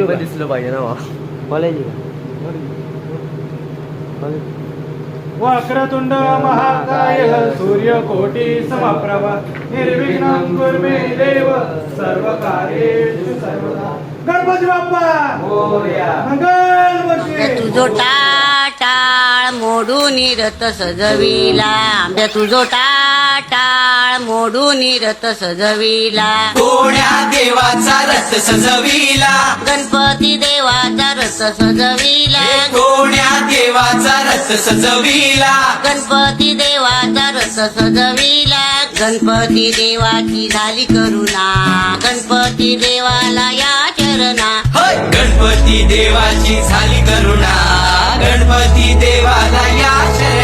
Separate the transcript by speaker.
Speaker 1: पण दिसलं पाहिजे ना कॉलेज
Speaker 2: वक्रतुंड महाकाय सूर्यकोटी समप्रभ निर्विघ्नं कुरु मे देव सर्व कार्येषु सर्वदा. गणपती बाप्पा मोरया. मंगलमूर्ती.
Speaker 3: तुझो टाळ मोडून रथ सजविला तुझो टाळ मोडून रथ सजविला
Speaker 4: कोण्या देवाचा रथ सजविला
Speaker 3: गणपती देवाचा रथ सजविला
Speaker 4: कोण्या देवाचा रथ सजविला
Speaker 3: गणपती देवाचा रथ सजविला गणपती देवाची झाली करुणा गणपती देवाला या चरणा
Speaker 4: होय गणपती देवाची झाली करुणा गणपती देवाला या शरणा.